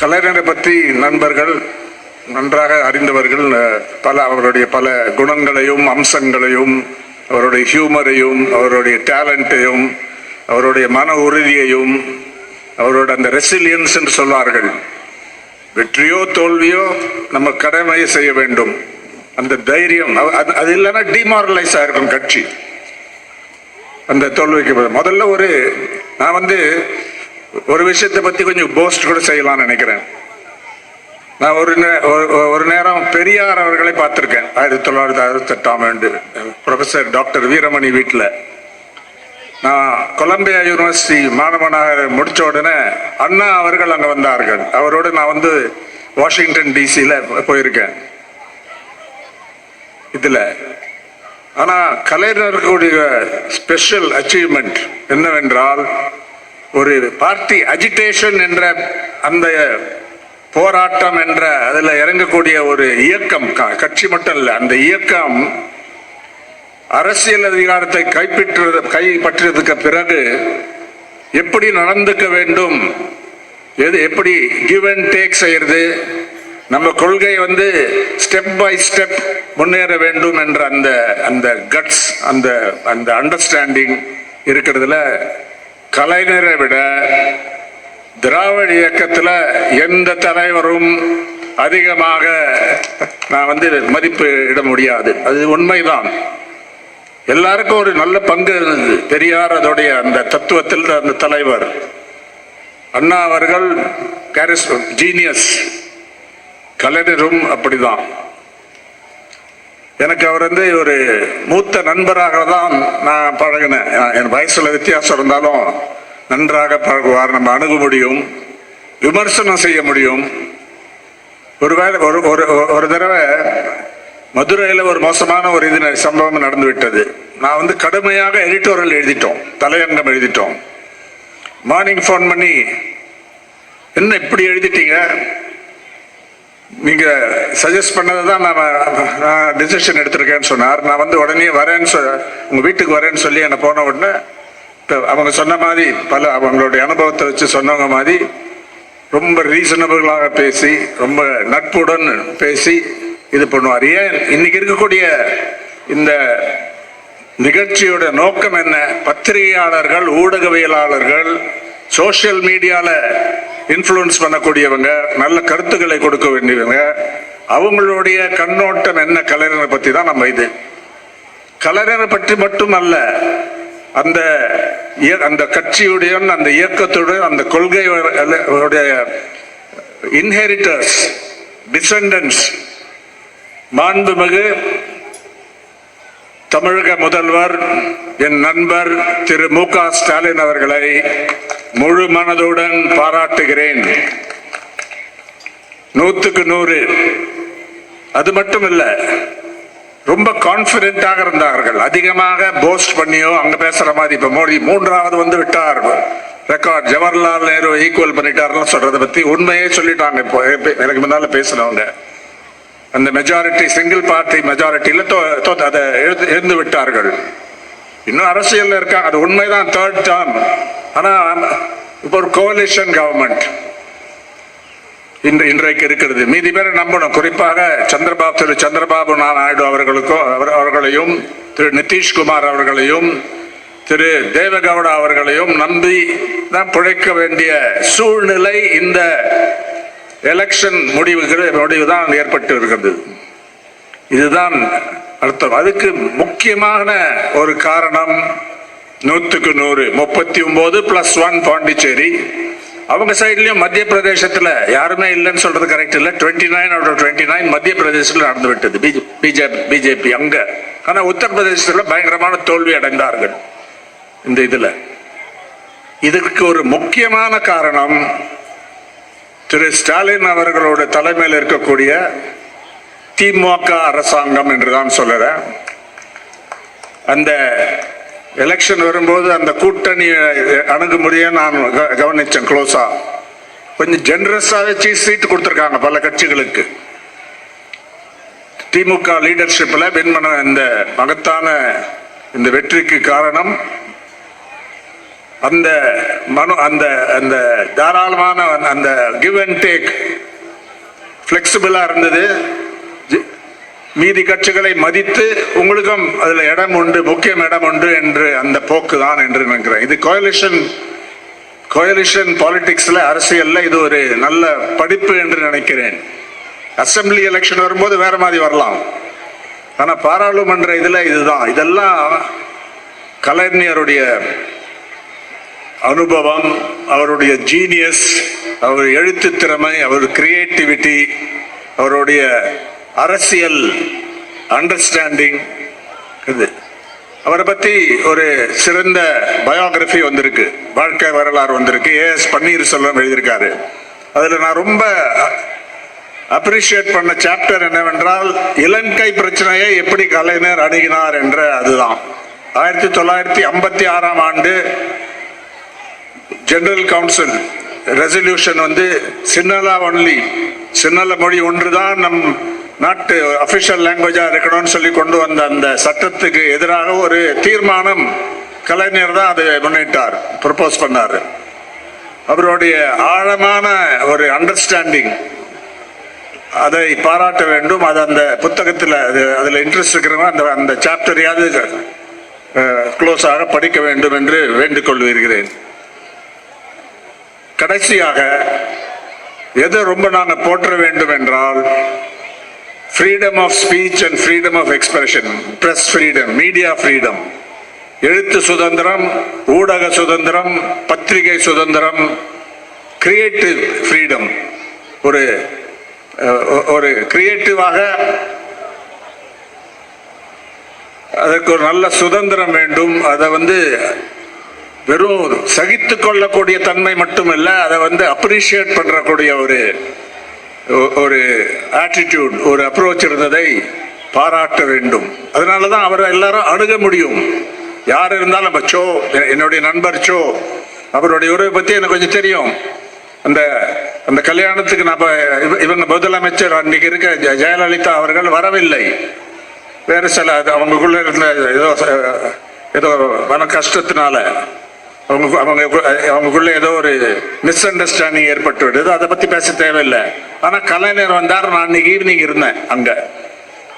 கலைஞரை பற்றி நண்பர்கள் நன்றாக அறிந்தவர்கள் அவருடைய பல குணங்களையும் அம்சங்களையும் அவருடைய ஹியூமரையும் அவருடைய டேலண்ட்டையும் அவருடைய மன உறுதியையும் அவரோட அந்த ரெசிலியன்ஸ் என்று சொல்வார்கள். வெற்றியோ தோல்வியோ நம்ம கடமையை செய்ய வேண்டும். அந்த தைரியம் அது இல்லைன்னா டிமாரலைஸ் ஆயிருக்கும் கட்சி. அந்த தோல்விக்கு முதல்ல நான் ஒரு விஷயத்தை பத்தி கொஞ்சம் போஸ்ட் கூட செய்யலாம்னு நினைக்கிறேன். நான் ஒரு நேரம் பெரியார் அவர்களை பார்த்திருக்கேன். 1968ஆம் ஆண்டு ப்ரொஃபசர் டாக்டர் வீரமணி வீட்டில் நான் கொலம்பியா யூனிவர்சிட்டி மாணவனாக முடிச்ச உடனே அண்ணா அவர்கள் அங்கே வந்தார்கள். அவரோடு நான் வாஷிங்டன் டிசியில் போயிருக்கேன். இதில் ஆனால் கலைஞர்களுடைய ஸ்பெஷல் அச்சீவ்மெண்ட் என்னவென்றால், ஒரு பார்ட்டி அஜிடேஷன் என்ற அந்த போராட்டம் என்ற அதில் இறங்கக்கூடிய ஒரு இயக்கம், கட்சி மட்டும் இல்லை, அந்த இயக்கம் அரசியல் அதிகாரத்தை கைப்பற்றியதுக்கு பிறகு எப்படி நடந்துக்க வேண்டும், எப்படி கிவ் அண்ட் டேக் செய்யறது, நம்ம கொள்கை ஸ்டெப் பை ஸ்டெப் முன்னேற வேண்டும் என்ற அந்த கட்ஸ், அந்த அண்டர்ஸ்டாண்டிங் இருக்கிறதுல கலைஞரை விட திராவிட இயக்கத்தில் எந்த தலைவரும் அதிகமாக நான் மதிப்பு இட முடியாது. அது உண்மைதான். எல்லாருக்கும் ஒரு நல்ல பங்கு இருந்தது. பெரியார் அதோடைய அந்த தத்துவத்தில் அந்த தலைவர். அண்ணா அவர்கள் ஜீனியஸ். கலைஞரும் அப்படிதான். எனக்கு அவர் ஒரு மூத்த நண்பராக தான் நான் பழகினேன். என் வயசுல வித்தியாசம் இருந்தாலும் நன்றாக பழகுவார். நம்ம அணுக முடியும், விமர்சனம் செய்ய முடியும். ஒருவேளை ஒரு தடவை மதுரையில் ஒரு மோசமான ஒரு சம்பவம் நடந்து விட்டது. நான் கடுமையாக எடிட்டோரியல் எழுதிட்டோம், தலையங்கம் எழுதிட்டோம். மார்னிங் ஃபோன் பண்ணி, என்ன இப்படி எழுதிட்டீங்க, நீங்க சஜஸ்ட் பண்ணதை தான் நான் டிசிஷன் எடுத்திருக்கேன்னு சொன்னார். நான் உடனே வரேன்னு உங்க வீட்டுக்கு வரேன்னு சொல்லி என்னை போன உடனே அவங்க சொன்ன மாதிரி அவங்களுடைய அனுபவத்தை வச்சு சொன்னவங்க மாதிரி ரொம்ப ரீசனபிளாக பேசி ரொம்ப நட்புடன் பேசி இது பண்ணுவார். ஏன் இன்னைக்கு இருக்கக்கூடிய இந்த நிகழ்ச்சியோட நோக்கம் என்ன? பத்திரிகையாளர்கள், ஊடகவியலாளர்கள், சோசியல் மீடியால இன்ஃப்ளூயன்ஸ் பண்ணக்கூடியவங்க, நல்ல கருத்துக்களை கொடுக்க வேண்டியவங்க, அவங்களுடைய கண்ணோட்டம் என்ன கலைஞரை பற்றி தான் நம்ம கலைஞரை பற்றி மட்டும் அல்ல, அந்த கட்சியுடன், அந்த இயக்கத்துடன், அந்த கொள்கையுடைய இன்ஹெரிட்டர்ஸ், டிசெண்டன்ஸ், மாண்புமிகு தமிழக முதல்வர் என் நண்பர் திரு மு.க. ஸ்டாலின் அவர்களை முழு மனதுடன் பாராட்டுகிறேன். 100க்கு 100. அது மட்டும் இல்ல, ரொம்ப கான்பிடென்டாக இருந்தார்கள். அதிகமாக போஸ்ட் பண்ணியோ அங்க பேசுற மாதிரி, இப்ப மோடி 3வது விட்டார், ரெக்கார்ட் ஜவஹர்லால் நேரு ஈக்குவல் பண்ணிட்டாருன்னு சொல்றதை பத்தி உண்மையே சொல்லிட்டாங்க. இப்போ எனக்கு முன்னால பேசினவங்க அந்த மெஜாரிட்டி, சிங்கிள் பார்ட்டி மெஜாரிட்டியில அதை எழுந்து விட்டார்கள். இன்னும் அரசியல் இருக்காங்க, அது உண்மைதான். 3rd term. ஆனா இப்போ ஒரு கோலிஷன் கவர்மெண்ட் இன்றைக்கு இருக்கிறது. மீதி பேரை நம்பணும். குறிப்பாக திரு சந்திரபாபு நாயுடு அவர்களையும் திரு நிதிஷ்குமார் அவர்களையும் திரு தேவகவுடா அவர்களையும் நம்பி தான் பிழைக்க வேண்டிய சூழ்நிலை இந்த எலெக்ஷன் முடிவு தான் ஏற்பட்டு இருக்கிறது. இதுதான் அர்த்தம். அதுக்கு முக்கியமான ஒரு காரணம் 100க்கு 100, 39+1 பாண்டிச்சேரி. அவங்க சைட்லயும் மத்திய பிரதேசத்துல யாருமே இல்லைன்னு சொல்றது கரெக்ட் இல்ல. 29/29 மத்திய பிரதேசத்துல நடந்து விட்டது பிஜேபி அங்க. ஆனா உத்தரப்பிரதேசத்துல பயங்கரமான தோல்வி அடைந்தார்கள். இந்த இதுக்கு ஒரு முக்கியமான காரணம் திரு ஸ்டாலின் அவர்களோட தலைமையில் இருக்கக்கூடிய திமுக அரசாங்கம் என்றுதான் சொல்லுறேன். அந்த எலெக்ஷன் வரும்போது அந்த கூட்டணி அணுகுமுறையை நான் கவனிச்சேன் க்ளோஸா. கொஞ்சம் ஜெனரஸாவே சீட் கொடுத்துருக்காங்க பல கட்சிகளுக்கு. திமுக லீடர்ஷிப்ல வின் பண்ண இந்த மகத்தான இந்த வெற்றிக்கு காரணம் அந்த அந்த அந்த தாராளமான அந்த கிவ் அண்ட் டேக் ஃப்ளெக்சிபிளா இருந்தது. மீதி கட்சிகளை மதித்து உங்களுக்கும் அதுல இடம் உண்டு, முக்கியம் இடம் உண்டு என்று அந்த போக்கு தான் என்று நினைக்கிறேன். இது கோயலிஷன் பாலிடிக்ஸ்ல, அரசியல்ல இது ஒரு நல்ல படிப்பு என்று நினைக்கிறேன். அசம்பிளி எலெக்ஷன் வரும்போது வேற மாதிரி வரலாம், ஆனா பாராளுமன்ற இதுதான். இதெல்லாம் கலைஞருடைய அனுபவம், அவருடைய ஜீனியஸ், அவர் எழுத்து திறமை, அவர் கிரியேட்டிவிட்டி, அவருடைய அரசியல் அண்டர்ஸ்டாண்டிங். இது அவரை பத்தி ஒரு சிறந்த பயோகிராஃபி வந்திருக்கு, வாழ்க்கை வரலாறு வந்திருக்கு. ஏஎஸ் பன்னீர்செல்வம் எழுதியிருக்காரு. அதுல நான் ரொம்ப அப்ரிஷியேட் பண்ண சாப்டர் என்னவென்றால், இலங்கை பிரச்சனையை எப்படி கலைஞர் அணுகினார் என்ற அதுதான். 1956 ஆண்டு ஜெனரல் கவுன்சில் ரெசல்யூஷன் சின்னலா ஒன்லி, சின்னல மொழி ஒன்றுதான் நம் நாட்டு அபிஷியல் லாங்குவேஜா இருக்கணும்னு சொல்லி கொண்டு வந்த அந்த சட்டத்துக்கு எதிராக ஒரு தீர்மானம் கலைஞர் தான் அதை முன்னிட்டார், ப்ரப்போஸ் பண்ணார். அவருடைய ஆழமான ஒரு அண்டர்ஸ்டாண்டிங், அதை பாராட்ட வேண்டும். அது அந்த புத்தகத்தில் அதில் இன்ட்ரெஸ்ட் இருக்கிறவங்க அந்த சாப்டரையாவது க்ளோஸாக படிக்க வேண்டும் என்று வேண்டிக் கொள்கிறேன். கடைசியாக எதை ரொம்ப நாங்கள் போற்ற வேண்டும் என்றால், freedom of speech and freedom of expression, press freedom, media freedom, எழுத்து சுதந்திரம், ஊடக சுதந்திரம், பத்திரிகை சுதந்திரம், கிரியேட்டிவ் ஃப்ரீடம். ஒரு கிரியேட்டிவாக அதற்கு ஒரு நல்ல சுதந்திரம் வேண்டும். அதை வெறும் சகித்து கொள்ளக்கூடிய தன்மை மட்டுமல்ல, அதை அப்ரிஷியேட் பண்றக்கூடிய ஒரு ஆட்டிடியூட், ஒரு அப்ரோச் இருந்ததை பாராட்ட வேண்டும். அதனாலதான் அவரை எல்லாரும் அணுக முடியும். யார் இருந்தாலும் சோ, என்னுடைய நண்பர் சோ, அவருடைய உறவை பத்தி எனக்கு கொஞ்சம் தெரியும். அந்த கல்யாணத்துக்கு இவங்க முதலமைச்சர் அன்னைக்கு இருக்க ஜெயலலிதா அவர்கள் வரவில்லை. வேற சில அவங்களுக்குள்ள இருந்த ஏதோ மன கஷ்டத்தினால அவங்களுக்குள்ள ஏதோ ஒரு மிஸ் அண்டர்ஸ்டாண்டிங் ஏற்பட்டு விடுது. அதை பத்தி பேச தேவையில்லை. ஆனா கலைஞர் வந்தார், நான் அன்னைக்கு ஈவினிங் இருந்தேன் அங்க.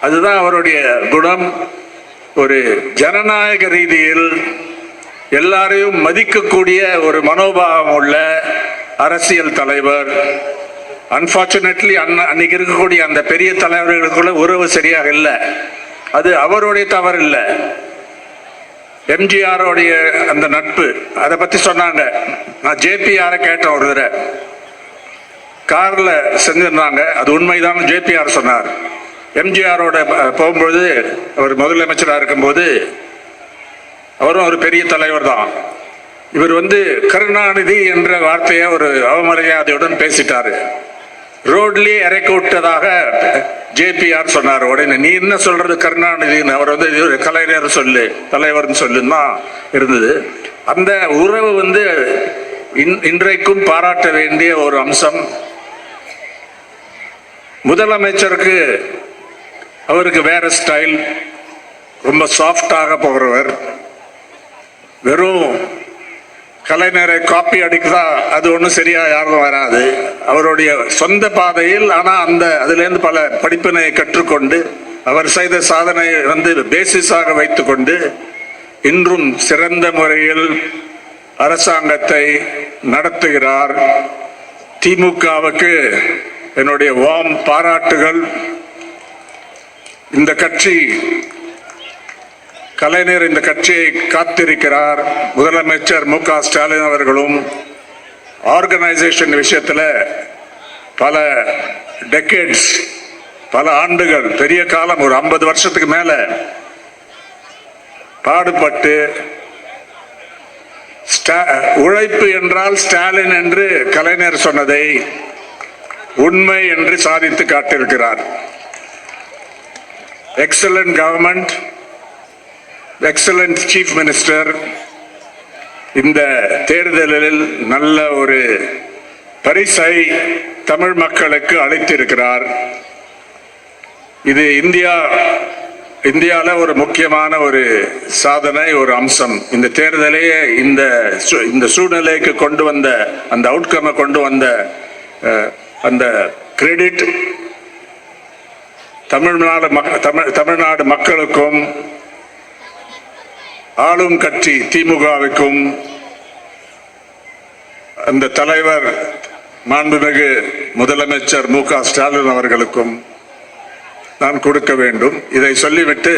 அதுதான் அவருடைய குணம். ஒரு ஜனநாயக ரீதியில் எல்லாரையும் மதிக்கக்கூடிய ஒரு மனோபாவம் உள்ள அரசியல் தலைவர். அன்பார்ச்சுனேட்லி அன்னைக்கு இருக்கக்கூடிய அந்த பெரிய தலைவர்களுக்குள்ள உறவு சரியாக இல்லை. அது அவருடைய தவறு இல்லை, எம்ஜிஆருடைய அந்த நட்பு. அதை பத்தி சொன்னாங்க. நான் ஜேபிஆரை கேட்டேன், ஒரு தடவை கார்ல செஞ்சிருந்தாங்க. அது உண்மைதான், ஜேபிஆர் சொன்னார். எம்ஜிஆரோட போகும்போது, அவர் முதலமைச்சராக இருக்கும்போது, அவரும் ஒரு பெரிய தலைவர் தான். இவர் கருணாநிதி என்ற வார்த்தையை ஒரு அவமரியாதையுடன் பேசிட்டாரு. ரோட்லயே இறக்கி விட்டதாக ஜேபிஆர் சொன்னார். உடனே நீ என்ன சொல்றது கருணாநிதினு, அவர் கலைஞர் சொல்லு, தலைவர்னு சொல்லுன்னா இருந்தது. அந்த உறவு இன்றைக்கும் பாராட்ட வேண்டிய ஒரு அம்சம். முதலமைச்சருக்கு அவருக்கு வேற ஸ்டைல், ரொம்ப சாஃப்டாக போகிறவர். வெறும் கலைஞரை காப்பி அடிக்கிறா அது ஒன்றும் சரியா யாரும் வராது. அவருடைய சொந்த பாதையில், ஆனா அதுலேருந்து பல படிப்பினை கற்றுக்கொண்டு அவர் செய்த சாதனை பேசிஸாக வைத்துக்கொண்டு இன்றும் சிறந்த முறையில் அரசாங்கத்தை நடத்துகிறார். திமுகவுக்கு என்னுடைய வார்ம் பாராட்டுகள். இந்த கட்சி, கலைஞர் இந்த கட்சியை காத்திருக்கிறார். முதலமைச்சர் மு க ஸ்டாலின் அவர்களும் ஆர்கனைசேஷன் விஷயத்தில் பல டெக்கேட்ஸ், பல ஆண்டுகள், பெரிய காலம், ஒரு 50 வருஷத்துக்கு மேல பாடுபட்டு, உழைப்பு என்றால் ஸ்டாலின் என்று கலைஞர் சொன்னதை உண்மை என்று சாதித்து காட்டியிருக்கிறார். Excellent government, excellent chief minister இந்த தேர்தலில் நல்ல ஒரு பரிசை தமிழ் மக்களுக்கு அளித்திருக்கிறார். இது இந்தியா இந்தியாவில் ஒரு முக்கியமான ஒரு சாதனை, ஒரு அம்சம், இந்த தேர்தலையே இந்த சூழ்நிலைக்கு கொண்டு வந்த, அந்த அவுட்கமை கொண்டு வந்த அந்த கிரெடிட் தமிழ்நாடு மக்களுக்கும் ஆளும் கட்சி திமுகவுக்கும் அந்த தலைவர் மாண்புமிகு முதலமைச்சர் மு.க. ஸ்டாலின் அவர்களுக்கும் நான் கொடுக்க வேண்டும். இதை சொல்லிவிட்டு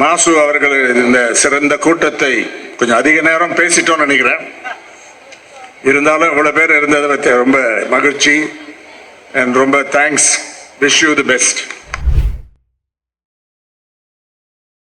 மாசு அவர்கள் இந்த சிறந்த கூட்டத்தை கொஞ்சம் அதிக நேரம் பேசிட்டோம்னு நினைக்கிறேன். இருந்தாலும் இவ்வளவு பேர் இருந்ததை பற்றி ரொம்ப மகிழ்ச்சி and ரொம்ப thanks. Wish you the best.